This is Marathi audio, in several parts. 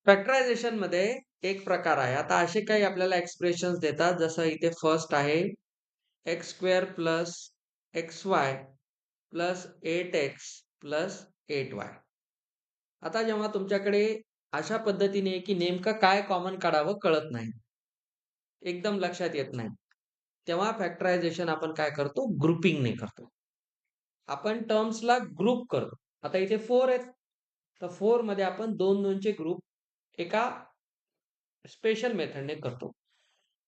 फॅक्टरायझेशन मध्ये एक प्रकार आहे. आता असे काही आपल्याला एक्सप्रेशन्स देतात, जसं इथे फर्स्ट आहे x square plus x Y plus 8x plus 8y. आता जेव्हा तुमच्याकडे अशा पद्धतीने की नेमकं काय कॉमन काढावं कळत नाही, एकदम लक्षात येत नाही, तेव्हा फॅक्टरायझेशन आपण काय करतो, ग्रुपिंगने करतो. आपण टर्म्सला ग्रुप करतो. आता इथे 4 आहेत, तर 4 मध्ये आपण 2 चे ग्रुप एका स्पेशल मेथडने करतो.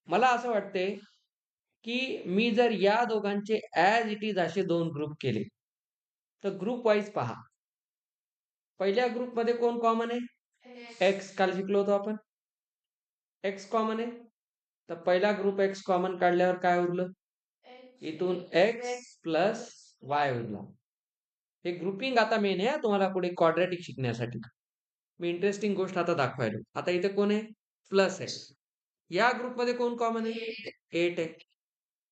मला असं वाटते की मी जर या दोघांचे ॲज इट इज असे 2 ग्रुप केले, तर ग्रुप वाईज पहा. पहिल्या ग्रुपमध्ये कोण कॉमन आहे? एक्स. काल शिकलो होतो आपण, एक्स कॉमन आहे. तर पहिला ग्रुप एक्स कॉमन काढल्यावर काय उरलं? इथून एक्स प्लस वाय उरला. हे ग्रुपिंग आता मेन आहे तुम्हाला पुढे क्वाड्रॅटिक शिकण्यासाठी. मी इंटरेस्टिंग गोष्ट आता दाखवायलो. आता इथे कोण आहे? Plus x. या ग्रुपमध्ये कोण कॉमन आहे? 8 आहे.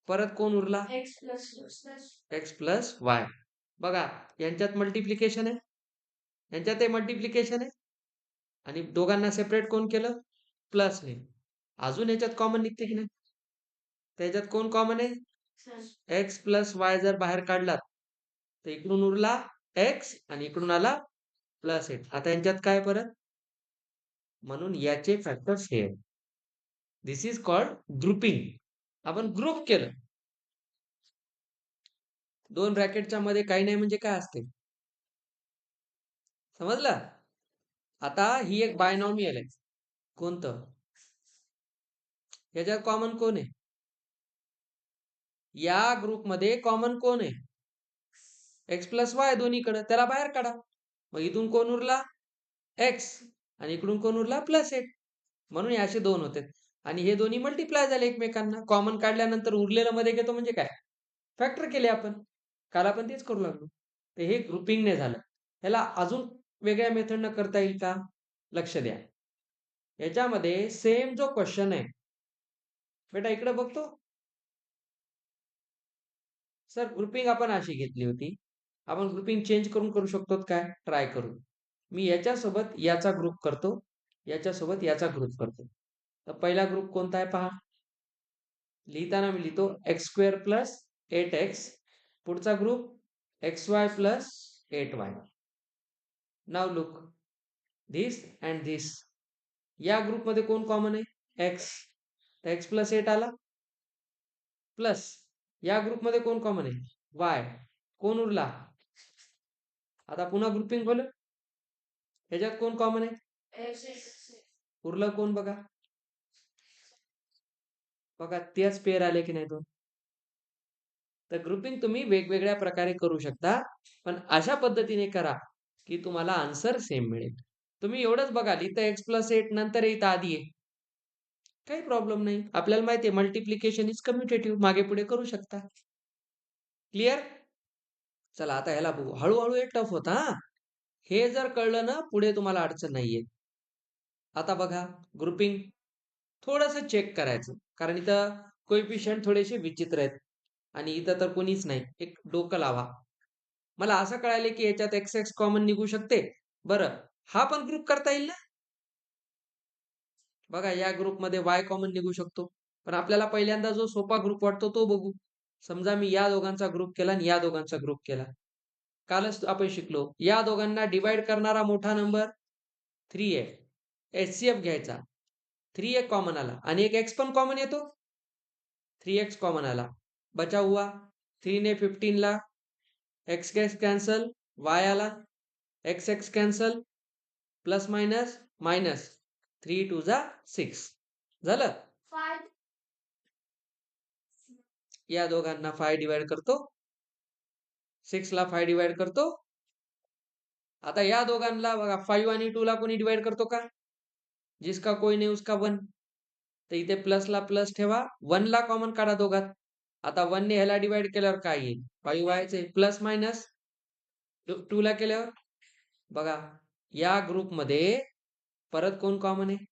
परत कोण उरला? X plus y. बघा, यांच्यात मल्टिप्लिकेशन आहे, यांच्यात मल्टिप्लिकेशन आहे, आणि दोघांना सेपरेट कोण केलं? प्लस ने. अजून याच्यात कॉमन निघते की नाही? त्याच्यात कोण कॉमन आहे? एक्स प्लस वाय जर बाहेर काढलात तर इकडून उरला एक्स आणि इकडून आला प्लस 8. आता यांच्यात काय परत? म्हणून याचे फॅक्टर्स हे आहेत. दिस इज कॉल्ड ग्रुपिंग. आपण ग्रुप केलं. 2 ब्रॅकेटच्या मध्ये काही नाही म्हणजे काय असते, समजलं? आता ही एक बायनॉमियल आहे. कोणतं? याच्यात कॉमन कोण आहे? या ग्रुपमध्ये कॉमन कोण आहे? एक्स प्लस वाय दोन्हीकडे, त्याला बाहेर काढा. मग इथून कोण उरला? एक्स, आणि इकडून कोण उरला? प्लस 8. म्हणून हे असे 2 होते, आणि हे दोन्ही मल्टिप्लाय झाले एकमेकांना. कॉमन काढल्यानंतर उरलेलं मध्ये घेतो म्हणजे काय? फॅक्टर केले आपण. काल आपण तेच करू लागलो. तर हे ग्रुपिंगने झालं. ह्याला अजून वेगळ्या मेथडनं करता येईल का? लक्ष द्या. याच्यामध्ये सेम जो क्वेश्चन आहे बेटा, इकडे बघतो सर, ग्रुपिंग आपण अशी घेतली होती. आपण ग्रुपिंग चेंज करून करू शकतो काय? ट्राय करू. मी याच्यासोबत याचा ग्रुप करतो, याच्यासोबत याचा ग्रुप करतो. तर पहिला ग्रुप कोणता आहे पहा. लिहिताना मी लिहितो एक्स स्क्वेअर प्लस 8x. पुढचा group x Y plus 8y. Now look this and this. या ग्रुपमध्ये कोण कॉमन आहे? एक्स. तर एक्स प्लस 8 आला. प्लस या ग्रुपमध्ये कोण कॉमन आहे? वाय. कोण उरला? आता पुन्हा ग्रुपिंग बोल. ह्याच्यात कोण कॉमन आहे? उरलं कोण? बघा बघा, तेच पेअर आले की नाही दोन. तर ग्रुपिंग तुम्ही वेगवेगळ्या प्रकारे करू शकता, पण अशा पद्धतीने करा की तुम्हाला आन्सर सेम मिळेल. तुम्ही एवढंच बघा, इथं एक्स प्लस 8 नंतर इथं आधी आहे, काही प्रॉब्लेम नाही. आपल्याला माहिती आहे मल्टिप्लिकेशन इज कम्युटेटिव्ह, मागे पुढे करू शकता. क्लिअर? चला आता ह्याला बघू. हळूहळू हे टफ होता. हे जर कळलं ना, पुढे तुम्हाला अडचण नाहीये. आता बघा, ग्रुपिंग थोडंसं चेक करायचं, कारण इथं कोएफिशियंट थोडेसे विचित्र आहेत, आणि इथं तर कोणीच नाही. एक डोकं लावा. मला असं कळाले की याच्यात एक्स एक्स कॉमन निघू शकते. बरं, हा पण ग्रुप करता येईल ना? बघा, या ग्रुपमध्ये वाय कॉमन निघू शकतो, पण आपल्याला पहिल्यांदा जो सोपा ग्रुप वाटतो तो बघू. समजा मी या दोघांचा ग्रुप केला आणि या दोघांचा ग्रुप केला. कालच आपण शिकलो, या दोघांना डिवाइड करणारा मोठा नंबर 3 आहे. एचसीएफ घ्यायचा. 3 एक कॉमन आला आणि एक एक्स पण कॉमन येतो. 3x कॉमन आला, बचा हुआ 3 ने 15 ला एक्स कैंसल, वाय आला, x x cancel, plus minus minus, 3 2 जा 6 झालं. या दोघांना 5 डिवाइड करतो, 6 ला 5 डिवाइड करतो. आता या दोघांना बघा, 5 आणि 2 ला कोणी डिवाइड करतो का? जिसका कोई नहीं उसका 1. तर इथे प्लस ला प्लस ठेवा, 1 ला कॉमन काढा दोघात. आता 1 ने ह्याला डिवाइड केल्यावर काय येईल? 5 व्हायचे, प्लस मायनस 2 ला केल्यावर बघा, या ग्रुपमध्ये परत कोण कॉमन आहे?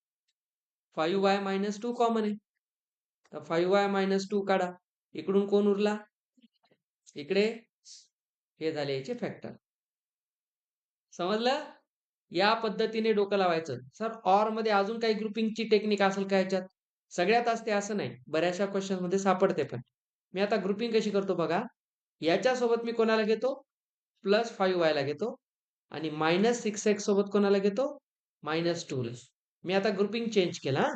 5y मायनस 2 कॉमन आहे. तर 5y मायनस 2 काढा. इकडून कोण उरला? इकडे हे झाले याचे फॅक्टर. समजलं? या पद्धतीने डोकं लावायचं. सर ऑर मध्ये अजून काही ग्रुपिंगची टेक्निक असेल का ह्याच्यात? सगळ्यात असते असं नाही. बऱ्याचशा क्वेश्चन मध्ये सापडते पण. मी आता ग्रुपिंग कशी करतो बघा. याच्यासोबत मी कोणाला घेतो? +5y ला घेतो आणि -6x सोबत कोणाला घेतो? -2 ला. मी आता ग्रुपिंग चेंज केला हां.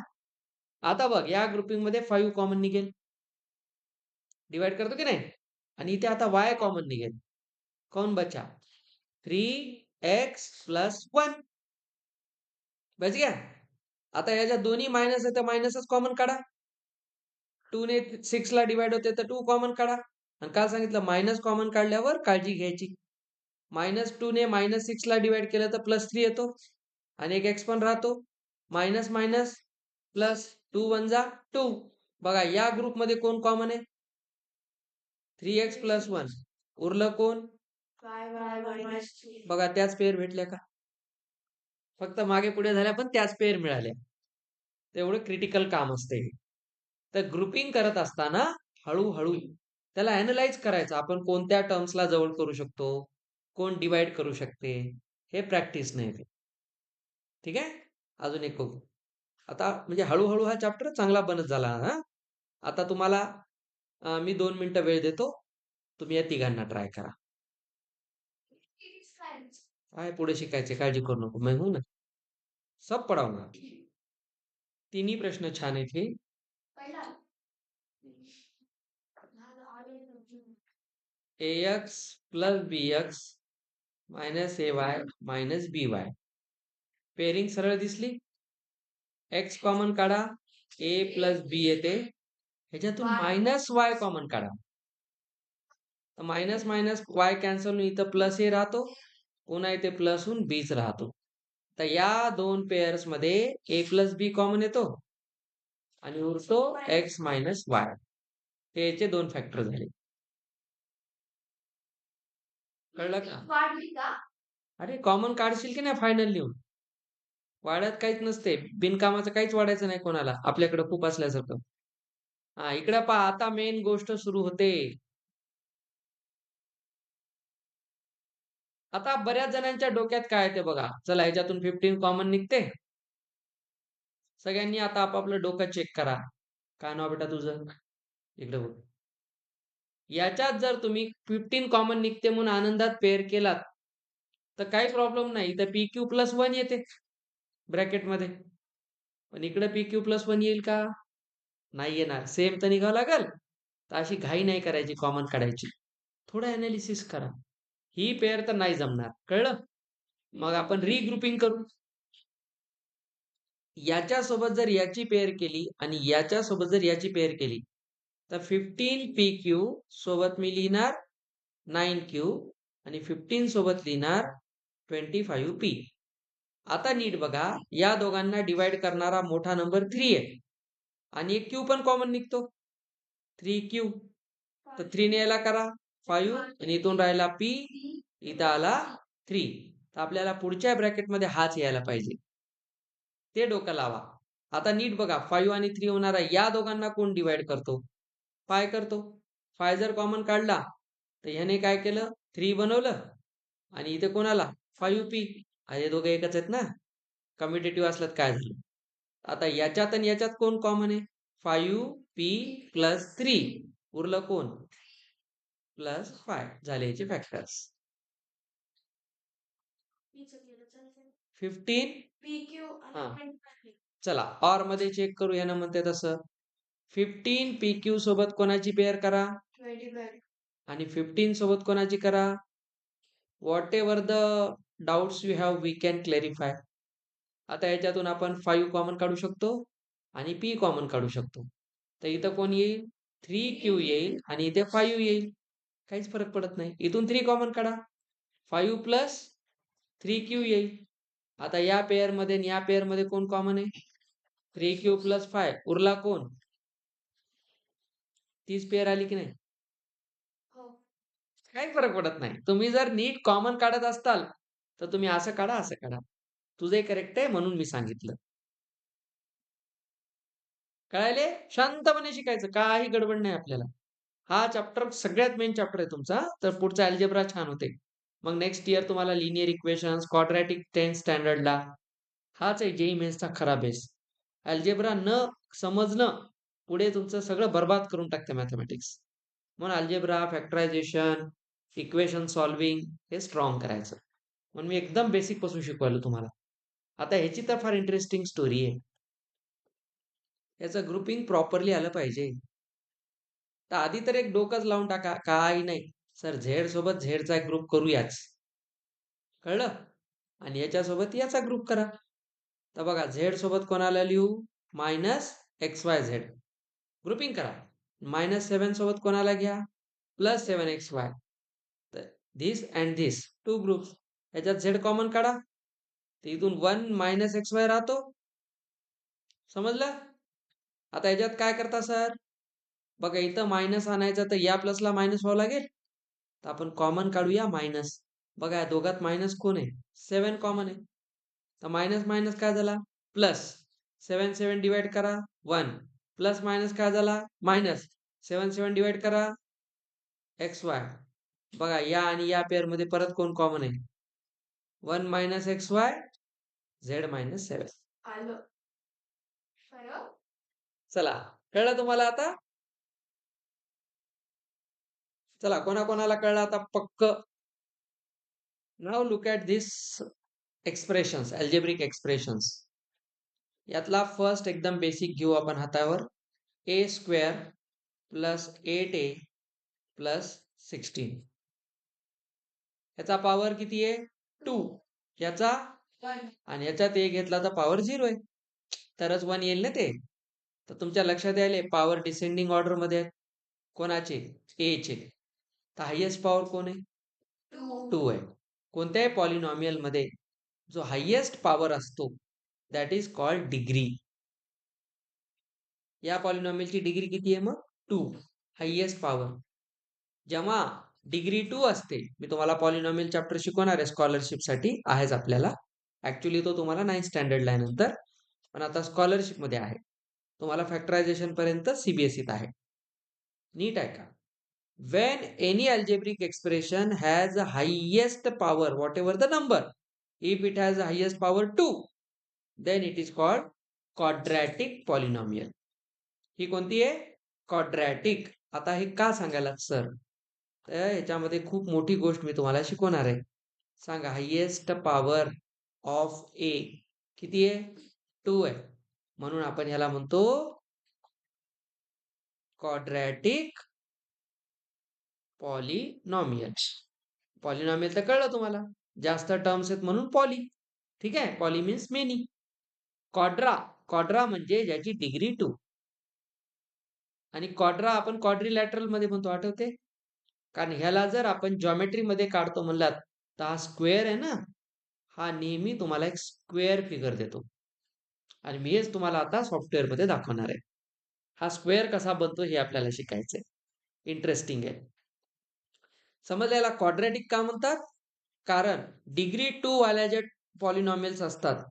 आता बघ या ग्रुपिंग मध्ये 5 कॉमन निघेल. डिवाइड करतो की नाही? आणि इथे आता y कॉमन निघेल. कौन बचा? 3x + 1 बच गया. आता याच्यात दोन्ही मायनस आहे तर मायनसच कॉमन काढा. 2 ने 6 ला डिवाइड होते तर 2 कॉमन काढा. आणि काल सांगितलं मायनस कॉमन काढल्यावर काळजी घ्यायची. -2 ने -6 ला डिवाइड केलं तर +3 येतो. आणि एक x पण राहतो. मायनस मायनस प्लस 2 वन जा 2. बघा या ग्रुपमध्ये कोण कॉमन आहे? 3x + 1. उरलं कोण? बघा त्याच पेअर भेटल्या का? फक्त मागे पुढे झाल्या पण त्याच पेअर मिळाल्या. तेवढं क्रिटिकल काम असते. तर ग्रुपिंग करत असताना हळूहळू त्याला अॅनलाइज करायचं. आपण कोणत्या टर्म्सला जवळ करू शकतो, कोण डिवाइड करू शकते, हे प्रॅक्टिस नाही ते. ठीक आहे. अजून एक बघू. आता म्हणजे हळूहळू हा चॅप्टर चांगला बनत झाला हा. आता तुम्हाला मी 2 मिनिटं वेळ देतो. तुम्ही या तिघांना ट्राय करा. काय पुढे शिकायचे काळजी करू नको. मैं हूं ना. सब पढ़ाऊंगा. तिन्ही प्रश्न छान आहेत हे. ax + bx -ay - by. Pairing सरळ दिसली. x कॉमन काढा. a + b येते. ह्याच्यातून -y कॉमन काढा. मायनस मायनस y कॅन्सल होऊन इथं +a राहतो. पुन्हा इथे प्लस होऊन bच राहतो. तर या दोन पेअर्स मध्ये a + b कॉमन येतो आणि उरतो x - y. हे याचे 2 फॅक्टर झाले. कळलं का? अरे कॉमन काढशील की नाही फायनल लिहून? वाड्यात काहीच नसते. बिनकामाचं काहीच वाढायचं नाही कोणाला. आपल्याकडे खूप असल्यासारखं. हा इकडे पहा आता मेन गोष्ट सुरू होते. आता बऱ्याच जणांच्या डोक्यात काय आहे ते बघा. चला ह्याच्यातून 15 कॉमन निघते. सगळ्यांनी आता आपापलं डोकं चेक करा. काय नाव बेटा तुझं? इकडे बघ. याच्यात जर तुम्ही 15 कॉमन निघते म्हणून आनंदात पेअर केलात तर काही प्रॉब्लेम नाही. इथं PQ + 1 येते ब्रॅकेटमध्ये. पण इकडे PQ + 1 येईल का? नाही येणार. सेम तर निघावं लागेल. तर अशी घाई नाही करायची कॉमन काढायची. थोडं अनालिसिस करा. ही पेअर तर नाही जमणार. कळलं? मग आपण रिग्रुपिंग करू. याच्यासोबत जर याची पेअर केली आणि याच्यासोबत जर याची पेअर केली तर 15PQ सोबत मी लिहिणार 9Q आणि 15 सोबत लिहिणार 25P. आता नीट बघा. या दोघांना डिवाइड करणारा मोठा नंबर 3 आहे आणि एक Q पण कॉमन निघतो. 3Q. तर 3 ने याला करा 5 आणि इथून राहिला P. इथं आला 3. तर आपल्याला पुढच्या ब्रॅकेटमध्ये हाच यायला पाहिजे. ते डोकं लावा. आता नीट बघा 5 आणि 3 होणार आहे. या दोघांना कोण डिवाइड करतो? 5 करतो. 5 जर कॉमन काढला तर ह्याने काय केलं? 3 बनवलं आणि इथे कोण आला? 5P. हे दोघे एकच आहेत ना. कम्युटेटिव्ह असल्यात काय झालं? आता याच्यात आणि याच्यात कोण कॉमन आहे? 5P + 3. उरलं कोण? +5 झाले याचे फॅक्टर्स. 15 चला ऑर मध्ये चेक करू. यानं म्हणते तसं 15PQ सोबत कोणाची पेअर करा आणि 15 सोबत कोणाची करा. Whatever the doubts you have we can clarify. आता याच्यातून आपण 5 कॉमन काढू शकतो आणि P कॉमन काढू शकतो. तर इथं कोण येईल? 3Q येईल आणि इथे 5 येईल. काहीच फरक पडत नाही. इथून 3 कॉमन काढा. 5 + 3Q येईल. आता या पेअर मध्ये आणि या पेअर मध्ये कोण कॉमन आहे? 3Q + 5. उरला कोण? तीच पेअर आली की नाही? काही फरक पडत नाही. तुम्ही जर नीट कॉमन काढत असताल तर तुम्ही असं काढा, असं काढा. तुझे करेक्ट आहे म्हणून मी सांगितलं. कळाले? शांतपणे शिकायचं. काही गडबड नाही आपल्याला. हा चॅप्टर सगळ्यात मेन चॅप्टर आहे तुमचा. तर पुढचा अल्जेब्रा छान होते. मग नेक्स्ट इयर तुम्हाला लिनियर इक्वेशन्स, क्वाड्रॅटिक 10th स्टँडर्डला. हाच आहे जेईई मेन्सचा खरा बेस. अल्जेब्रा न समजणं पुढे तुमचं सगळं बरबाद करून टाकते मॅथमॅटिक्स. म्हणून अल्जेब्रा, फॅक्टरायझेशन, इक्वेशन सॉल्व्हिंग हे स्ट्रॉंग करायचं. म्हणून मी एकदम बेसिक पासून शिकवायलो तुम्हाला. आता ह्याची तर फार इंटरेस्टिंग स्टोरी आहे. याचं ग्रुपिंग प्रॉपरली आलं पाहिजे. तर आधी तर एक डोकंच लावून टाका, काही नाही सर, झेड सोबत झेडचा एक ग्रुप करूयाच, कळलं? आणि याच्यासोबत याचा ग्रुप करा. तर बघा, झेड सोबत कोणाला लिहू? -XYZ ग्रुपिंग करा. -7 सोबत कोणाला घ्या? +7XY. तर धिस अँड धिस 2 ग्रुप्स. याच्यात झेड कॉमन काढा. तर इथून 1 - XY राहतो. समजलं? आता याच्यात काय करता सर? बघा, इथं मायनस आणायचं तर या प्लसला मायनस व्हावं लागेल. तर आपण कॉमन काढूया मायनस. बघा, या दोघात मायनस कोण आहे? 7 कॉमन आहे. तर मायनस मायनस काय झाला? प्लस. 7 7 डिवाइड करा 1. प्लस मायनस काय झाला? मायनस. 7 7 डिवाइड करा XY. बघा, या आणि या पेअर मध्ये परत कोण कॉमन आहे? 1 - XY, Z - 7. आलं. चला, कळलं तुम्हाला आता? चला, कोणाकोणाला कळलं आता पक्क? Now look at this expressions, algebraic expressions. यातला फर्स्ट एकदम बेसिक घेऊ आपण हातावर. A² + 8A + 16. याचा पॉवर किती आहे? 2. याचा 1. आणि याच्यात A घेतला तर पॉवर 0 आहे. तरच 1 येईल ना ते. तर तुमच्या लक्षात यायले पॉवर डिसेंडिंग ऑर्डर मध्ये आहेत. कोणाचे? A चे. तर हायेस्ट पॉवर कोण आहे? 2 आहे. कोणत्याही पॉलिनॉमियल मध्ये जो हायेस्ट पॉवर असतो दॅट इज कॉल्ड डिग्री. या पॉलिनॉमियलची डिग्री किती आहे मग? 2. Highest power. जेव्हा डिग्री 2 असते, मी तुम्हाला पॉलिनॉमियल चॅप्टर शिकवणार आहे स्कॉलरशिपसाठी, आहेच आपल्याला. ऍक्च्युली तो तुम्हाला 9th स्टँडर्डला आहे नंतर, पण आता स्कॉलरशिप मध्ये आहे. तुम्हाला फॅक्टरायझेशन पर्यंत सीबीएसईत आहे. नीट आहे का? When any algebraic expression has a highest power, whatever the number, if it has a highest power 2, then it is called quadratic polynomial. ही कोणती आहे? क्वाड्रॅटिक. आता हे का सांगायला सर? तर ह्याच्यामध्ये खूप मोठी गोष्ट मी तुम्हाला शिकवणार आहे. सांगा, हायेस्ट पॉवर ऑफ ए किती आहे? 2 आहे. म्हणून आपण ह्याला म्हणतो क्वाड्रॅटिक पॉलिनॉमियल. पॉलिनॉमियल तर कळलं तुम्हाला, जास्त टर्म्स आहेत म्हणून पॉली. ठीक आहे, पॉली मीन्स मेनी. क्वाड्रा म्हणजे ज्याची डिग्री 2. आणि क्वाड्रा आपण क्वाड्रिलॅटरल मध्ये म्हणतो, आठवते? कारण ह्याला जर आपण जॉमेट्री मध्ये काढतो म्हणलात तर हा स्क्वेअर आहे ना, हा नेहमी तुम्हाला एक स्क्वेअर फिगर देतो. आणि मी हेच तुम्हाला आता सॉफ्टवेअर मध्ये दाखवणार आहे. हा स्क्वेअर कसा बनतो हे आपल्याला शिकायचंय. इंटरेस्टिंग आहे. समजल्याला क्वाड्रॅटिक का म्हणतात? कारण डिग्री 2 वाल्या ज्या पॉलिनॉमियल्स असतात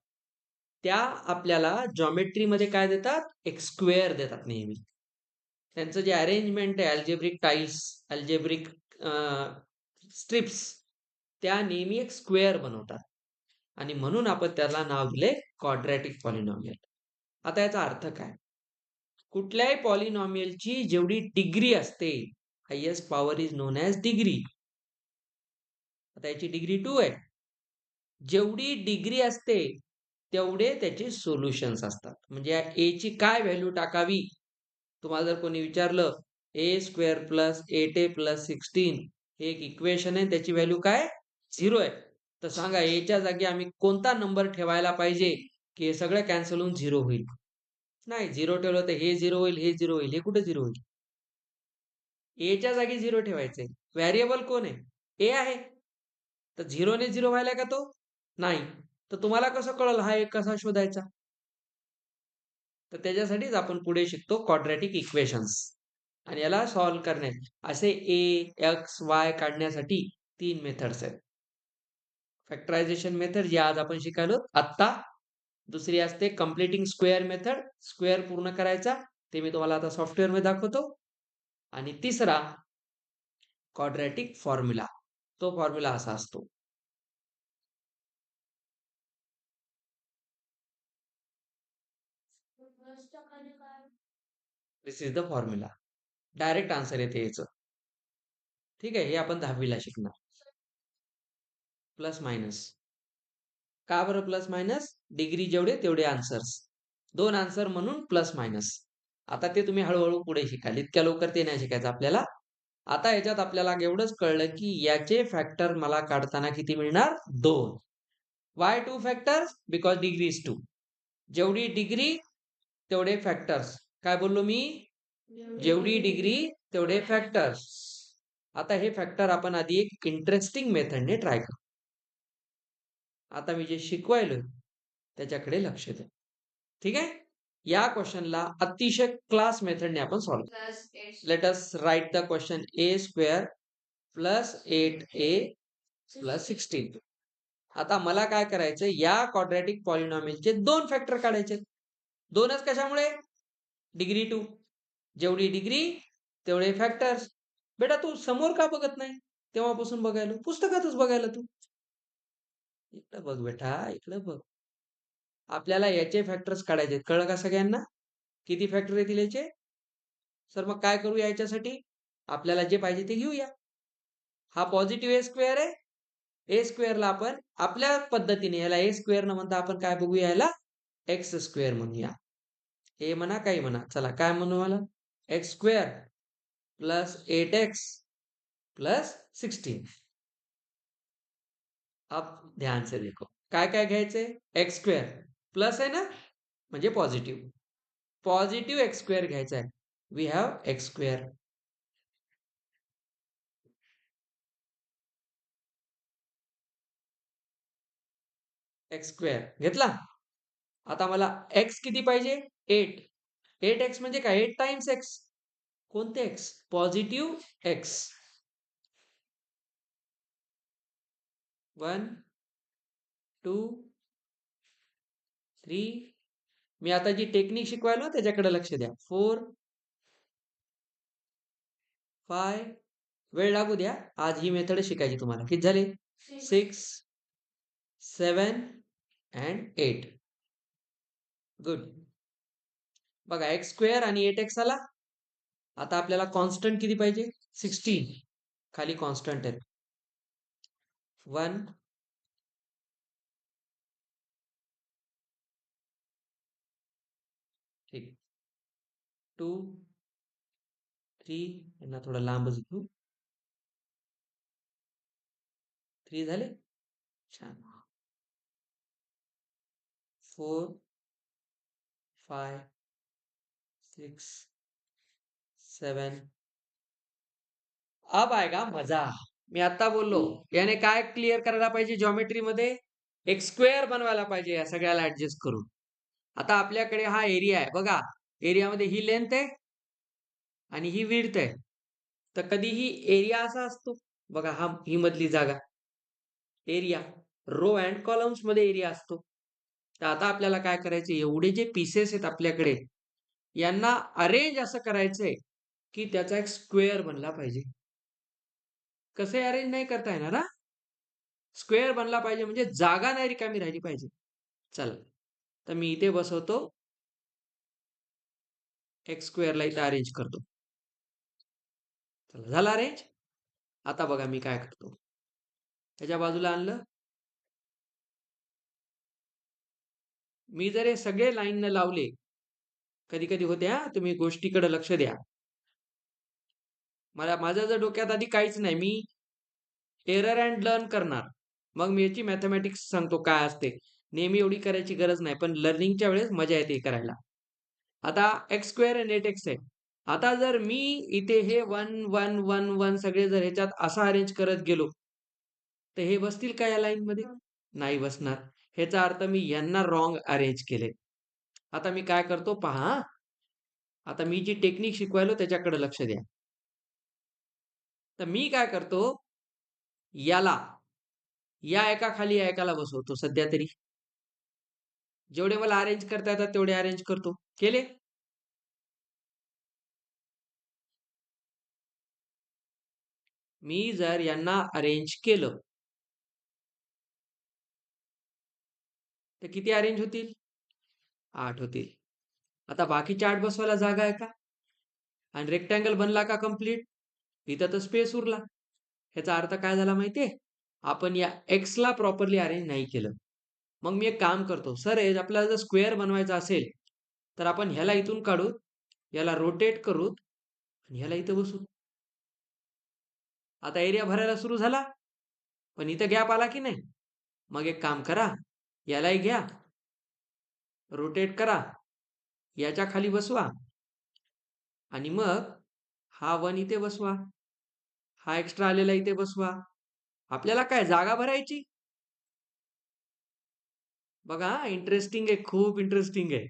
त्या आपल्याला जॉमेट्रीमध्ये काय देतात? एक स्क्वेअर देतात नेहमी. त्यांचं जे अरेंजमेंट आहे, अल्जेब्रिक टाईल्स, अल्जेब्रिक स्ट्रिप्स, त्या नेहमी एक स्क्वेअर बनवतात. आणि म्हणून आपण त्याला नाव दिले क्वाड्रॅटिक पॉलिनॉमियल. आता याचा अर्थ काय? कुठल्याही पॉलिनॉमियलची जेवढी डिग्री असते, highest power is known as degree. आता याची डिग्री 2 आहे. जेवढी डिग्री असते तेवढे त्याचे सोल्युशन्स असतात. म्हणजे ए ची काय व्हॅल्यू टाकावी? तुम्हाला जर कोणी विचारलं A² + 8A + 16 हे एक इक्वेशन आहे, त्याची व्हॅल्यू काय? 0 आहे. तर सांगा, एच्या जागी आम्ही कोणता नंबर ठेवायला पाहिजे की हे सगळं कॅन्सल होऊन 0 होईल? नाही, 0 ठेवलं तर हे 0 होईल, हे 0 होईल. हे कुठे 0 होईल? एच्या जागी 0 ठेवायचंय. व्हेरिएबल कोण आहे? ए आहे. तर 0 ने 0 व्हायला का तो? नाही. तर तुम्हाला कसं कळलं हा एक कसा शोधायचा? तर त्याच्यासाठीच आपण पुढे शिकतो क्वाड्रॅटिक इक्वेशन्स. आणि याला सॉल्व्ह करणे असे A, X, Y काढण्यासाठी 3 मेथड्स आहेत. फॅक्टरायझेशन मेथड जी आज आपण शिकायलो आत्ता. दुसरी असते कम्प्लिटिंग स्क्वेअर मेथड, स्क्वेअर पूर्ण करायचा, ते मी तुम्हाला आता सॉफ्टवेअर मध्ये दाखवतो. आणि तिसरा क्वाड्रॅटिक फॉर्म्युला. तो फॉर्म्युला असा असतो. This is the formula. Direct answer येते याचं. ठीक आहे, हे आपण 10वी ला शिकणार. Plus minus. का बरं प्लस मायनस? डिग्री जेवढे तेवढे आन्सर्स. 2 आन्सर म्हणून प्लस मायनस. आता ते तुम्ही हळूहळू पुढे शिकाल. इतक्या लवकर ते नाही शिकायचं आपल्याला. आता याच्यात आपल्याला एवढंच कळलं की याचे फॅक्टर मला काढताना किती मिळणार? 2. Y 2 factors? Because degree is 2. जेवढी डिग्री तेवढे फॅक्टर्स. काय बोललो मी? जेवढी डिग्री तेवढे फॅक्टर्स. आता हे फॅक्टर आपण आधी एक इंटरेस्टिंग मेथडने ट्राय करू. आता मी जे शिकवायलोय त्याच्याकडे लक्ष द्या. ठीक आहे? या क्वेश्चनला अतिशय क्लास मेथडने आपण solve. Let us write the question. A square plus 8a plus 16. आता मला काय करायचं? या क्वाड्रॅटिक पॉलिनॉमियलचे 2 फॅक्टर काढायचे. 2च कशामुळे? डिग्री 2. जेवढी डिग्री तेवढे फॅक्टर्स. बेटा तू समोर का बघत नाही? तेव्हापासून बघायला, पुस्तकातच बघायला तू. इकडं बघ बेटा, इकडं बघ. आपल्याला याचे फॅक्टर्स काढायचे. कळलं का सगळ्यांना? किती फॅक्टर येतील याचे? सर मग काय करू याच्यासाठी? आपल्याला जे पाहिजे ते घेऊया. हा पॉझिटिव्ह ए स्क्वेअर आहे. ए स्क्वेअरला आपण आपल्या पद्धतीने, याला ए स्क्वेअर न म्हणता आपण काय बघूया, याला एक्स स्क्वेअर म्हणूया. हे म्हणा काही म्हणा. चला काय म्हणू मला? X square plus 8x plus 16. अब ध्यान से देखो. काय काय घ्यायचंय? एक्स स्क्वेअर प्लस आहे ना, म्हणजे पॉझिटिव्ह. पॉझिटिव्ह एक्स स्क्वेअर घ्यायचा आहे. We have x square. X square घेतला. आता मला एक्स किती पाहिजे? 8. 8x म्हणजे काय? 8 टाइम्स एक्स. कोणते एक्स? Positive x. 1 2 3. मी आता जी टेक्निक शिकवायला त्याच्याकडे लक्ष द्या. 4 5. वेळ लागू द्या. आज ही मेथड शिकायची तुम्हाला. किती झाले? 6 7 and 8. गुड. बघा एक्स स्क्वेअर आणि 8x आला. आता आपल्याला कॉन्स्टंट किती पाहिजे? 16. खाली कॉन्स्टंट आहेत. 1 ठीक. 2 3. यांना थोडं लांबच घेऊ. 3 झाले. छान. 4 5 6 7. अब आएगा मजा. मी आता बोललो याने काय क्लिअर करायला पाहिजे? जॉमेट्री मध्ये एक स्क्वेअर बनवायला पाहिजे या सगळ्याला ऍडजस्ट करून. आता आपल्याकडे हा एरिया आहे बघा. एरियामध्ये ही लेंथ आहे आणि ही विड्थ आहे. तर कधीही एरिया असा असतो बघा, ही मधली जागा एरिया. रो अँड कॉलम्स मध्ये एरिया असतो. तर आता आपल्याला काय करायचं? एवढे जे पीसेस आहेत आपल्याकडे, यांना अरेंज असं करायचंय की त्याचा एक स्क्वेअर बनला पाहिजे. कसे अरेंज नाही करता येणार हा? स्क्वेअर बनला पाहिजे म्हणजे जागा नाही रिकामी राहिली पाहिजे. चला तर मी इथे बसवतो. एक्स स्क्वेअरला इथे अरेंज करतो. चला झाला अरेंज. आता बघा मी काय करतो. त्याच्या बाजूला आणलं. मी जर हे सगळे लाईन लावले, कधी कधी होते हा, तुम्ही गोष्टीकडे लक्ष द्या. माझ्या जर डोक्यात आधी काहीच नाही, मी एरर अँड लर्न करणार. मग मी याची मॅथमॅटिक्स सांगतो काय असते. नेहमी एवढी करायची गरज नाही, पण लर्निंगच्या वेळेस मजा येते करायला. आता एक्स स्क्वेअर आणि 8x आहे. आता जर मी इथे हे 1 1 1 1 सगळे जर ह्याच्यात असं अरेंज करत गेलो, तर हे बसतील का या लाईन मध्ये? नाही बसणार. ह्याचा अर्थ मी यांना रॉंग अरेंज केले. आता मी काय करतो पहा. आता मी जी टेक्निक शिकवायलो त्याच्याकडे लक्ष द्या. तर मी काय करतो, याला या एका खाली या एकाला बसवतो सध्या तरी. जेवढे मला अरेंज करता येतात तेवढे अरेंज करतो. केले. मी जर यांना अरेंज केलं तर किती अरेंज होतील? 8 होतील. आता बाकीचे 8 बसवायला जागा आहे का? आणि रेक्टँगल बनला का कम्प्लीट? इथं तर स्पेस उरला. ह्याचा अर्थ काय झाला माहितीये? आपण या एक्सला प्रॉपरली अरेंज नाही केलं. मग मी एक काम करतो, सर हे आपल्याला जर स्क्वेअर बनवायचा असेल तर आपण ह्याला इथून काढू, याला रोटेट करू आणि ह्याला इथं बसू. आता एरिया भरायला सुरू झाला, पण इथं गॅप आला की नाही? मग एक काम करा, यालाही घ्या, रोटेट करा, याच्या खाली बसवा आणि मग हा 1 इथे बसवा, हा एक्स्ट्रा आलेला इथे बसवा. आपल्याला काय जागा भरायची. बघा इंटरेस्टिंग आहे, खूप इंटरेस्टिंग आहे.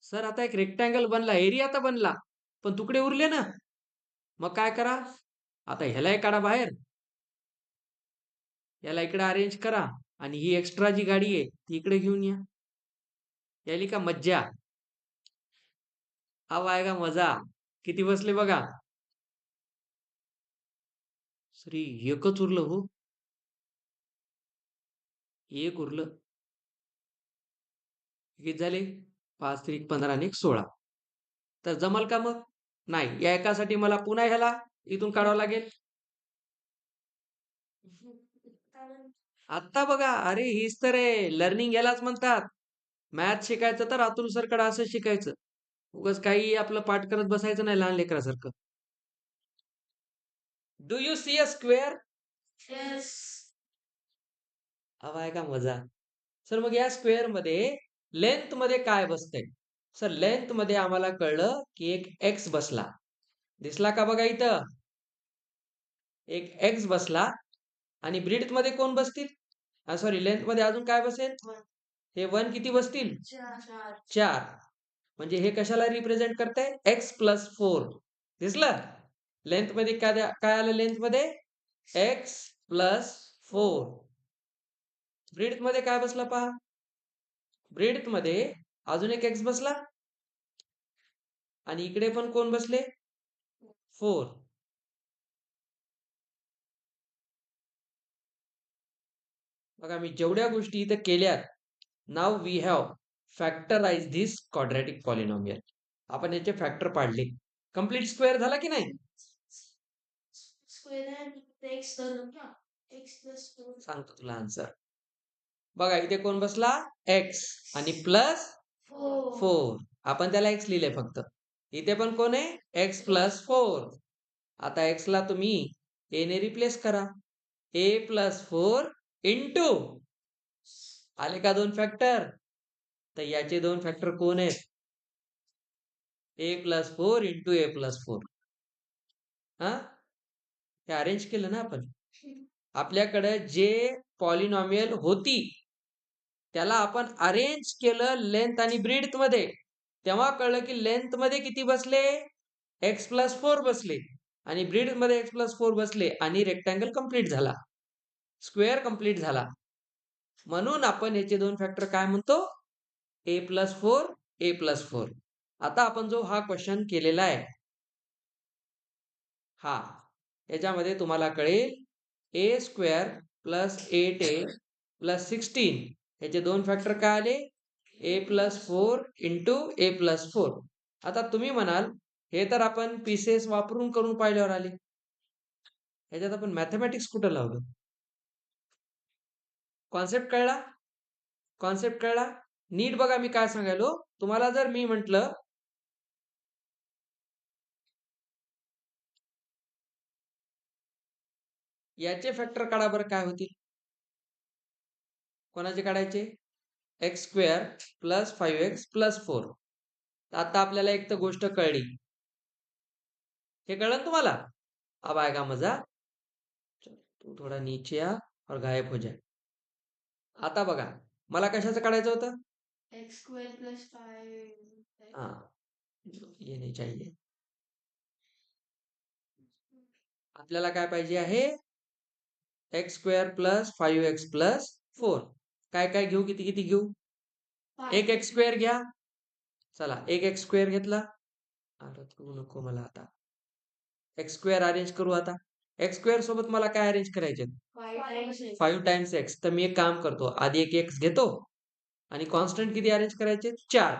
सर आता एक रेक्टँगल बनला, एरिया तर बनला, पण तुकडे उरले ना. मग काय करा, आता ह्यालाही काढा बाहेर, याला इकडे अरेंज करा आणि ही एक्स्ट्रा जी गाडी आहे ती इकडे घेऊन या. याली का मज्जा. अब आएगा मजा. किती बसले बघा. सरी एकच उरलं हो. एक उरलं. किती झाले? 5 3 15 आणि 16. तर जमल का मग? नाही. या एकासाठी मला पुन्हा ह्याला इथून काढावं लागेल. आता बघा, अरे हीच तर आहे लर्निंग, यालाच म्हणतात. मॅथ शिकायचं तर अतुल सरकडे असं शिकायचं. उगाच काही आपलं पाठ करत बसायचं नाही लहान लेकरासारखं. Do you see a square? Yes. हवा आहे का मजा. सर मग या स्क्वेअर मध्ये लेंथ मध्ये काय बसतंय? सर लेंथ मध्ये आम्हाला कळलं की एक एक्स बसला. दिसला का बघा इथं? एक एक्स बसला आणि ब्रीथ मध्ये कोण बसतील? सॉरी, लेंथ मध्ये अजून काय बसेल? हे 1 किती बसतील? 4. म्हणजे हे कशाला रिप्रेझेंट करते? x+4. दिसलं? लेंथ मध्ये काय आलं? लेंथ मध्ये x+4. ब्रीथ मध्ये काय बसला पहा? ब्रीथ मध्ये अजून एक एक्स बसला आणि इकडे पण कोण बसले? 4. बघा मी जेवढ्या गोष्टी इथे केल्यात, now we have factorise this quadratic polynomial. आपण याचे फॅक्टर पाडले. कंप्लीट स्क्वेअर झाला की नाही? सांगतो तुला आन्सर. बघा इथे कोण बसला? एक्स आणि प्लस 4. आपण त्याला एक्स लिहिले फक्त. इथे पण कोण आहे? x+4. आता x ला तुम्ही a ने रिप्लेस करा. a+4 इंटू, आले का 2 फॅक्टर? तर याचे 2 फॅक्टर कोण आहेत? a+4 into a+4. हा, हे अरेंज केलं ना आपण. आपल्याकडे जे पॉलिनॉमियल होती त्याला आपण अरेंज केलं लेंथ आणि ब्रीथ मध्ये. तेव्हा कळलं की लेंथ मध्ये किती बसले? x+4 बसले आणि ब्रीथ मध्ये x+4 बसले आणि रेक्टँगल कंप्लीट झाला, स्क्वेअर कंप्लीट झाला. म्हणून आपण याचे 2 फॅक्टर काय म्हणतो? a+4 a+4. आता आपण जो हा क्वेश्चन केलेला आहे, हा याच्यामध्ये तुम्हाला कळेल a² + 8a + 16 याचे 2 फॅक्टर काय आले? a+4 into a+4. आता तुम्ही म्हणाल हे तर आपण पीसेस वापरून करून पाहिल्यावर आले, ह्याच्यात आपण मॅथमॅटिक्स कुठं लावलं? कॉन्सेप्ट कळला? कॉन्सेप्ट कळला? नीट बघा मी काय सांगायलो. तुम्हाला जर मी म्हटलं याचे फॅक्टर काढा बरं, काय होतील? कोणाचे काढायचे? x² + 5x + 4. आता आपल्याला एक तर गोष्ट कळली. हे कळलं तुम्हाला? अब आएगा मजा. तू थोडा नीचे आ और गायब हो जाए. आता बघा, मला कशाचं काढायचं होतं? x² + 5. हा, ये नाही चाहिए. आपल्याला काय पाहिजे आहे? x² + 5x + 4. काय काय घेऊ? किती किती घेऊ? एक x² घ्या. चला, एक x² घेतला करू नको मला आता. एक्स स्क्वेअर अरेंज करू आता. एक्स स्क्वेअर सोबत मला काय अरेंज करायचे? 5 टाइम्स एक्स. तर मी एक काम करतो, आधी एक एक्स घेतो आणि कॉन्स्टंट किती अरेंज करायचे? 4.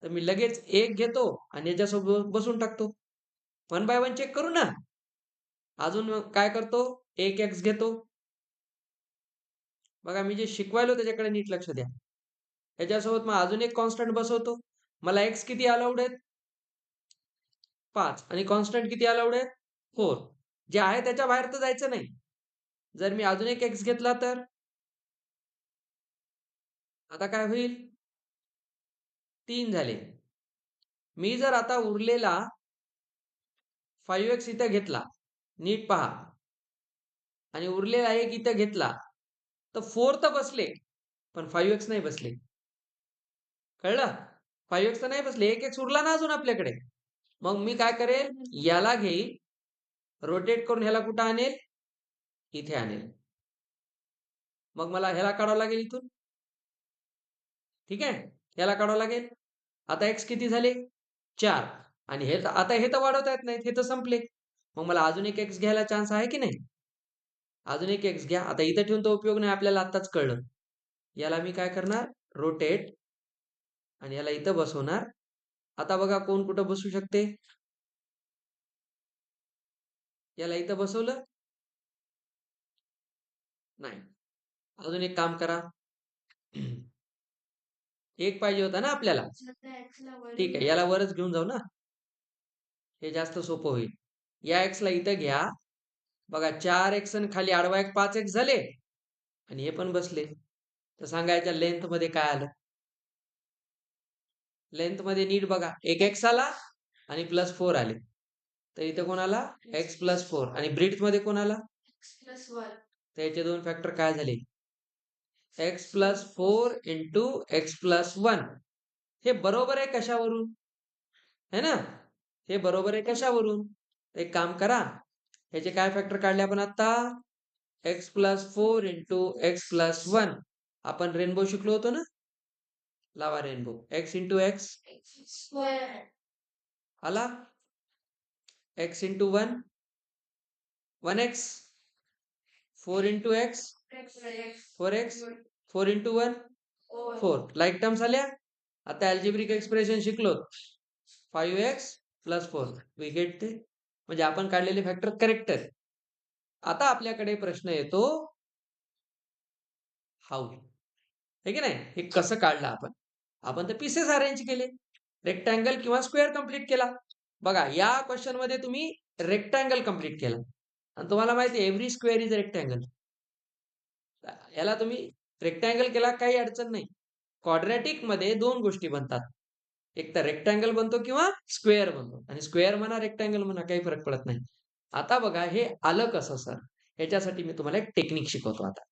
तर मी लगेच एक घेतो आणि याच्यासोबत बसून टाकतो. 1 बाय 1 चेक करू ना. अजून काय करतो? एक एक्स घेतो. बघा मी जे शिकवायलो त्याच्याकडे नीट लक्ष द्या. याच्यासोबत मग अजून एक कॉन्स्टंट बसवतो. मला एक्स किती अलाउड आहेत? 5 आणि कॉन्स्टंट किती अलाउड आहेत? 4. जे आहे त्याच्या बाहेर तर जायचं नाही. जर मी अजून एक एक्स घेतला तर आता काय होईल? 3 झाले. मी जर आता उरलेला 5x इथं घेतला, नीट पहा, आणि उरलेला एक इथं घेतला, तर 4 तर बसले, पण 5x नाही बसले. कळलं? 5x तर नाही बसले, एक एक्स उरला ना अजून आपल्याकडे. मग मी काय करेल? याला घेईल, रोटेट करून ह्याला कुठं आणेल? इथे आणेल. मग मला ह्याला काढावं लागेल इथून. ठीक आहे? ह्याला काढावं लागेल. आता एक्स किती झाले? 4. आणि हे आता हे तर वाढवता येत नाहीत, हे तर संपले. मग मला अजून एक एक्स घ्यायला चान्स आहे की नाही? अजून एक एक्स घ्या. आता इथं ठेवून तो उपयोग नाही, आपल्याला आत्ताच कळलं. याला मी काय करणार? रोटेट आणि याला इथं बसवणार. आता बघा कोण कुठं बसू शकते? याला इथं बसवलं? नाही. अजून एक काम करा. एक पाहिजे होता ना आपल्याला. ठीक आहे, याला वरच घेऊन जाऊ ना. हे जास्त सोपं होईल. या एक्सला इथं घ्या. बघा 4x आणि खाली आडवा एक 5x झाले आणि हे पण बसले. तर सांगायच्या लेंथ मध्ये काय आलं? लेंथ मध्ये नीट बघा, एक एक्स आला आणि +4 आले. तर इथे कोण आला? x +4. आणि ब्रीथ मध्ये कोण आला? तर याचे दोन फॅक्टर काय झाले? x +4 into x +1. हे बरोबर आहे कशावरून? है ना? हे बरोबर आहे कशावरून? एक काम करा, ह्याचे काय फॅक्टर काढले आपण आता? x +4 into x +1. आपण रेनबो शिकलो होतो ना. लावा रेनबो. x इंटू x आला, x into 1 1x, 4 into x 4x, 4 into 1 4. Like terms आल्या. आता अल्जेब्रिक एक्सप्रेशन शिकलो, 5x + 4. वी गेट ते. म्हणजे आपण काढलेले फॅक्टर करेक्ट आहेत. आता आपल्याकडे प्रश्न येतो, हाऊ, हे की नाही? हे कसं काढलं आपण? आपण तर पीसेस अरेंज केले, रेक्टँगल किंवा स्क्वेअर कंप्लीट केला. बघा या क्वेश्चन मध्ये तुम्ही रेक्टँगल कंप्लीट केला आणि तुम्हाला माहिती आहे एव्हरी स्क्वेअर इज रेक्टँगल. याला तुम्ही रेक्टँगल केला, काही अडचण नाही. क्वाड्रॅटिक मध्ये दोन गोष्टी बनतात, एक तर रेक्टँगल बनतो किंवा स्क्वेअर बनतो. आणि स्क्वेअर म्हणा रेक्टँगल म्हणा काही फरक पडत नाही. आता बघा हे आलं कसं सर, याच्यासाठी मी तुम्हाला एक टेक्निक शिकवतो. आता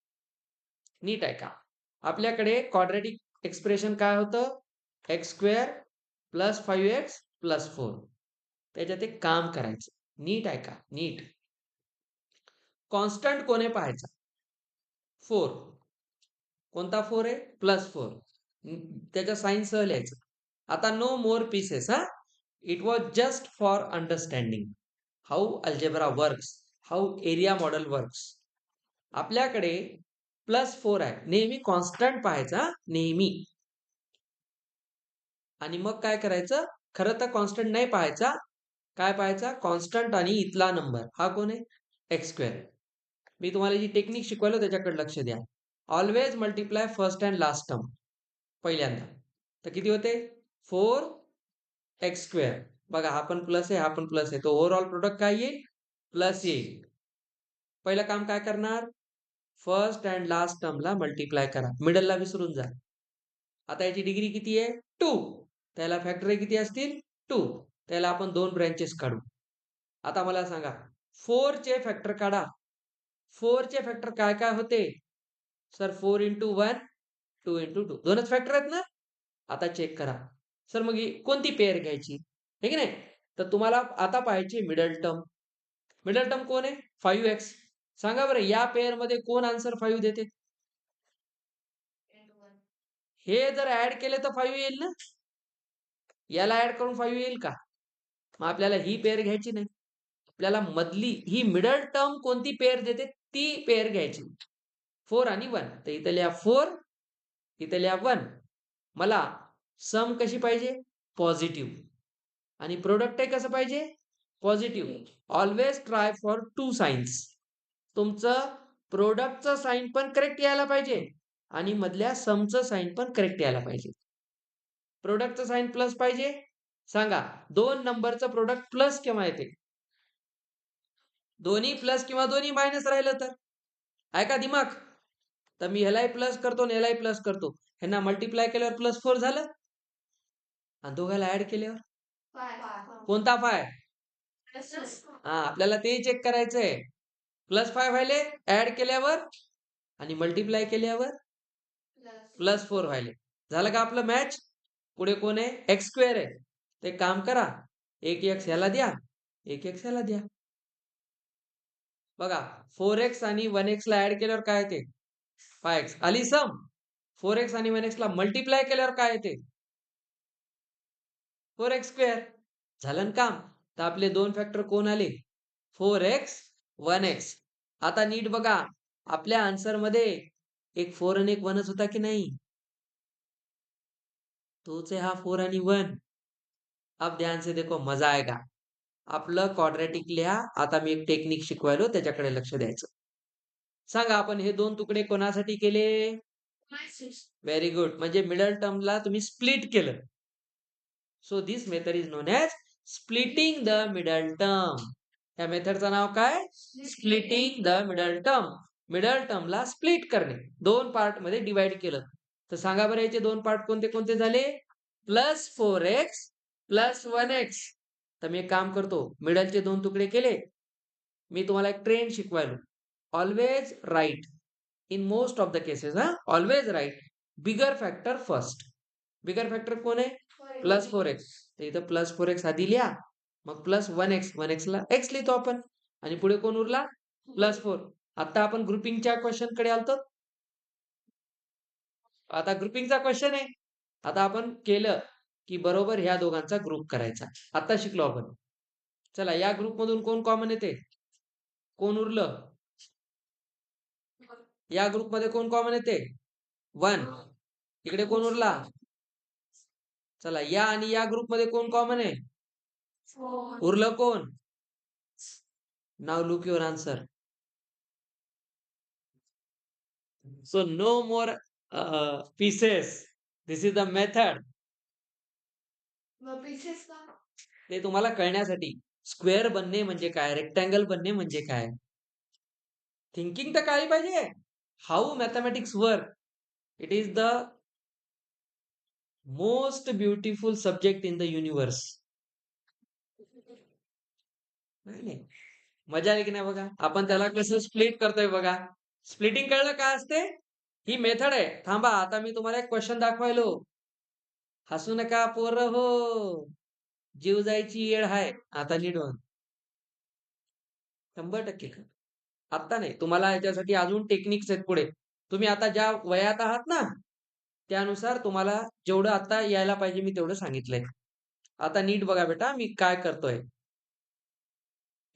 नीट आहे का? आपल्याकडे क्वाड्रॅटिक एक्सप्रेशन काय होतं? x² + 5x + 4. त्याच्यात एक काम करायचं, नीट आहे का? नीट. कॉन्स्टंट कोण आहे पाहायचा? 4. कोणता 4 आहे? +4. त्याच्या साइन सह लिहायचं. आता no more pieces. It was just for understanding how algebra works, how area model works. आपल्याकडे +4 आहे, नेहमी कॉन्स्टंट पाहायचा, नेहमी. आणि मग काय करायचं? खरं तर कॉन्स्टंट नाही पाहायचा, काय पाहायचा? कॉन्स्टंट आणि इथला नंबर, हा कोण आहे? x². मी तुम्हाला जी टेक्निक शिकवलं त्याच्याकडे लक्ष द्या. Always multiply first and last term पहिल्यांदा. तर किती होते? 4x². बघा हा पण प्लस आहे, हा पण प्लस आहे, तो ओव्हरऑल प्रोडक्ट काय येईल? प्लस येईल. पहिलं काम काय करणार? फर्स्ट अँड लास्ट टर्मला मल्टिप्लाय करा, मिडलला विसरून जा. आता याची डिग्री किती आहे? 2. त्याला फॅक्टर किती असतील? 2. त्याला आपण दोन ब्रँचेस काढू. आता मला सांगा 4 चे फॅक्टर काढा. 4 चे फॅक्टर काय काय होते? सर 4 इंटू 1 2 इंटू 2, दोनच फॅक्टर आहेत ना. आता चेक करा सर, मग कोणती पेअर घ्यायची, हे की नाही? तर तुम्हाला आता पाहायची मिडल टर्म. मिडल टर्म कोण आहे? 5x. सांगा बरं या पेअर मध्ये कोण आन्सर 5 देते? हे जर ऍड केले तर 5 येईल ना. याला ऍड करून 5 येईल का? मग आपल्याला ही पेअर घ्यायची नाही. आपल्याला मधली ही मिडल टर्म कोणती पेअर देते ती पेअर घ्यायची. 4 आणि 1. तर इथं लिहा 4, इथं लिहा 1. मला सम कशी पाहिजे? पॉझिटिव्ह. आणि प्रोडक्ट कसं पाहिजे? Positive. Always try for 2 signs. तुमचं प्रोडक्टचं साइन पण करेक्ट यायला पाहिजे आणि मधल्या समचं साइन पण करेक्ट यायला पाहिजे. प्रोडक्टचं साइन प्लस पाहिजे. सांगा 2 नंबरचं प्रोडक्ट प्लस केव्हा येते? दोन्ही प्लस किंवा दोन्ही मायनस राहिलं तर? आहे का दिमाग? तर मी ह्यालाही प्लस करतो आणि ह्यालाही प्लस करतो. ह्यांना मल्टिप्लाय केल्यावर +4 झालं आणि दोघांना ऍड केल्यावर कोणता 5? आपल्याला ते चेक करायचंय. +5 व्हायले ऍड केल्यावर आणि मल्टिप्लाय केल्यावर +4 व्हायले. झालं का आपलं मॅच? पुढे कोण आहे? x² आहे. ते काम करा, एक x ह्याला द्या, एक x ह्याला द्या. बघा 4x आणि 1x ला ऍड केल्यावर काय येते? 5x. आली सम. 4x आणि 1x ला मल्टिप्लाय केल्यावर काय येते? 4x². झालं ना काम? तर आपले 2 फॅक्टर कोण आले? 4x, 1x. आता नीट बघा, आपल्या आन्सर मध्ये एक 4 आणि एक 1च होता की नाही? तोच आहे हा 4 आणि 1. अब ध्यान से देखो, मजा आएगा. आपलं क्वाड्रॅटिक लिहा. आता मी एक टेक्निक शिकवायलो, त्याच्याकडे लक्ष द्यायचं. सांगा आपण हे 2 तुकडे कोणासाठी केले? Very good. म्हणजे मिडल टर्मला तुम्ही स्प्लिट केलं. So this method is known as splitting the middle term. या मेथडचं नाव काय? Splitting the middle term. Middle टर्मला स्प्लिट करणे, 2 पार्ट मध्ये डिवाइड केलं. तर सांगा बरं याचे 2 पार्ट कोणते कोणते झाले? +4x +1x. तर मी एक काम करतो, मिडलचे 2 तुकडे केले. मी तुम्हाला एक ट्रेंड शिकवायलो. Always write in most of the cases, always write bigger factor first. Bigger factor कोण आहे? +4x. तर इथं +4x आधी लिहा, मग +1x. 1x ला x लिहितो आपण आणि पुढे कोण उरला? +4. आता आपण ग्रुपिंगच्या क्वेश्चन कडे आलतो. आता ग्रुपिंगचा क्वेश्चन आहे. आता आपण केलं की बरोबर ह्या दोघांचा ग्रुप करायचा. आता शिकलो आपण. चला या ग्रुप मधून कोण कॉमन येते? कोण उरलं? या ग्रुप मध्ये कोण कॉमन येते? 1. इकडे कोण उरला? चला या आणि या ग्रुप मध्ये कोण कॉमन आहे? उरलं कोण? Now look your answer. So no more pieces. This is the method. ते तुम्हाला कळण्यासाठी. स्क्वेअर बनणे म्हणजे काय? रेक्टँगल बनणे म्हणजे काय? थिंकिंग तर कळली पाहिजे. How mathematics work. It is the most beautiful subject in the universe. नाही, मजा आली की नाही बघा. आपण त्याला कसं स्प्लिट करतोय बघा. स्प्लिटिंग कळलं काय असते? ही मेथड आहे. थांबा, आता मी तुम्हाला एक क्वेश्चन दाखवायलो. हसू नका पोरं हो. जीव जायची येळ आहे. आता नीट व्हा. 100% आता नाही. तुम्हाला याच्यासाठी अजून टेक्निक्स आहेत पुढे. तुम्ही आता ज्या वयात आहात ना, त्यानुसार तुम्हाला जेवढं आता यायला पाहिजे मी तेवढं सांगितलंय. आता नीट बघा बेटा मी काय करतोय.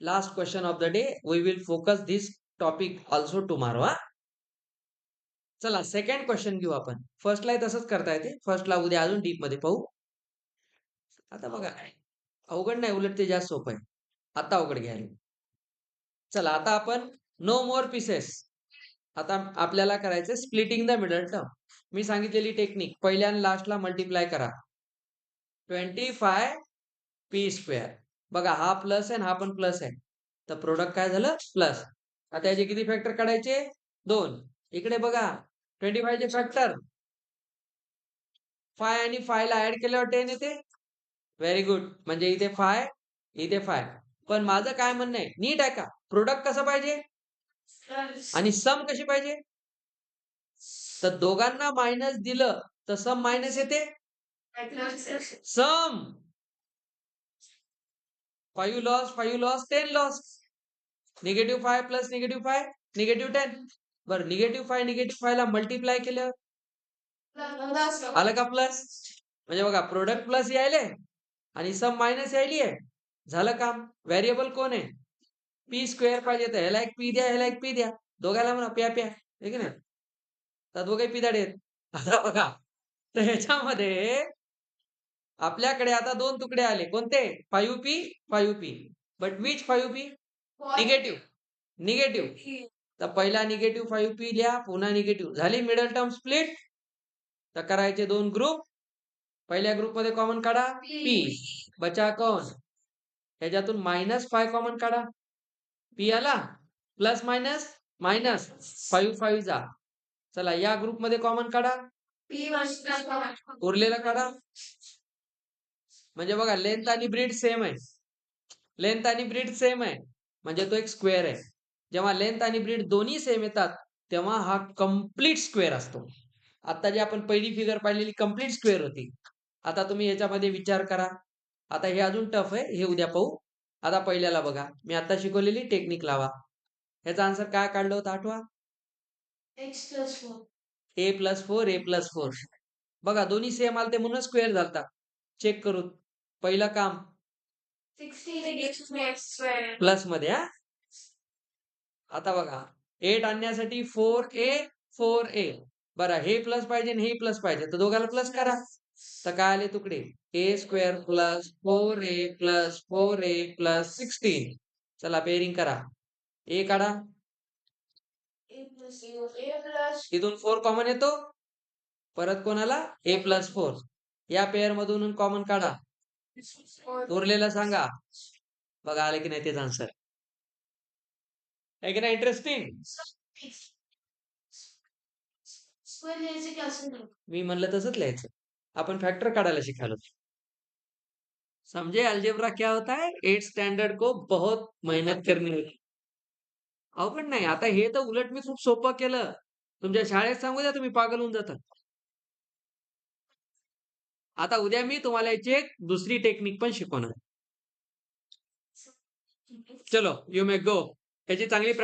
Last question of the day. We will focus this topic also tomorrow. चला सेकंड क्वेश्चन घेऊ आपण. फर्स्टला तसंच करता येते. फर्स्टला उद्या अजून डीप मध्ये पाहू. आता बघा अवघड नाही, उलट ते जास्त सोपं आहे. आता अवघड घ्यायला. चला आता आपण नो मोर पीसेस. आता आपल्याला करायचं स्प्लिटिंग द मिडल टर्म. मी सांगितलेली टेक्निक पहिल्या आणि लास्टला मल्टिप्लाय करा. 25p². बघा हा प्लस आहे आणि हा पण प्लस आहे. तर प्रोडक्ट काय झालं? प्लस. आता याचे किती फॅक्टर काढायचे? 2. इकडे बघा 25 चे फॅक्टर 5 आणि 5 ला ऍड केल्यावर 10 येते. Very good. म्हणजे इथे 5 इथे 5. पण माझं काय म्हणणं आहे, नीट आहे का? प्रोडक्ट कसं पाहिजे आणि सम कशी पाहिजे? तर दोघांना मायनस दिलं तर सम मायनस येते. सम 5 लॉस 5 लॉस 10 लॉस. -5 प्लस -5 -10. बरं -5 ला मल्टिप्लाय केलं आलं का प्लस? म्हणजे बघा प्रोडक्ट प्लस यायले आणि सम मायनस यायली आहे. झालं काम. व्हेरिएबल कोण आहे? पी स्क्वेअर पाहिजे तर ह्याला एक पी द्या, ह्याला एक पी द्या. दोघाला म्हणा प्या प्या, आहे की नाही? तर दोघे पिदाडे आहेत. आता बघा, तर ह्याच्यामध्ये आपल्याकडे आता दोन तुकडे आले. कोणते? 5p, 5p. But which 5p? Negative. Negative. तर पहिला निगेटिव्ह 5p लिहा, पुन्हा निगेटिव्ह. झाली मिडल टर्म स्प्लिट. तर करायचे दोन ग्रुप. पहिल्या ग्रुपमध्ये कॉमन काढा p. बचा कोण? ह्याच्यातून -5 कॉमन काढा. p आला. प्लस मायनस मायनस 5 5 जा. चला या ग्रुपमध्ये कॉमन काढा. उरलेला काढा. म्हणजे बघा लेंथ आणि ब्रीड सेम आहे. लेंथ आणि ब्रीड सेम आहे म्हणजे तो एक स्क्वेअर आहे. जेव्हा लेंथ आणि ब्रीड दोन्ही सेम येतात तेव्हा हा कम्प्लीट स्क्वेअर असतो. आता जी आपण पहिली फिगर पाहिलेली कम्प्लीट स्क्वेअर होती. आता तुम्ही याच्यामध्ये विचार करा. आता हे अजून टफ आहे, हे उद्या पाहू. आता पहिल्याला बघा, मी आता शिकवलेली टेक्निक लावा. ह्याचा आन्सर काय काढलं होतं आठवा? a + 4 a + 4. बघा दोन्ही सेम आलते म्हणून स्क्वेअर झालता. चेक करू. पहिलं काम प्लस मध्ये हा. आता बघा 8 आणण्यासाठी 4a 4a. बरं हे प्लस पाहिजे आणि हे प्लस पाहिजे तर दोघाला प्लस करा. तर काय आले तुकडे? a² + 4a + 4a + 16. चला पेअरिंग करा. a काढा. इथून 4 कॉमन येतो. परत कोणाला? a + 4. या पेअर मधून कॉमन काढा. उरलेला सांगा. बघा आले की नाही तेच आन्सर आहे की नाही? इंटरेस्टिंग. मी म्हणलं तसंच लिहायचं. आपण फॅक्टर काढायला शिकायलो. समझे अल्जेब्रा क्या होता है? 8 स्टँडर्ड को बहुत मेहनत करनी होती. अवघड नाही. आता हे तर उलट मी खूप सोपं केलं. तुमच्या शाळेत सांगू द्या तुम्ही पागल होऊन जाता. आता उद्या मी तुम्हाला याची एक दुसरी टेक्निक पण शिकवणार. चलो यू मे गो. याची चांगली प्रॅक्टिस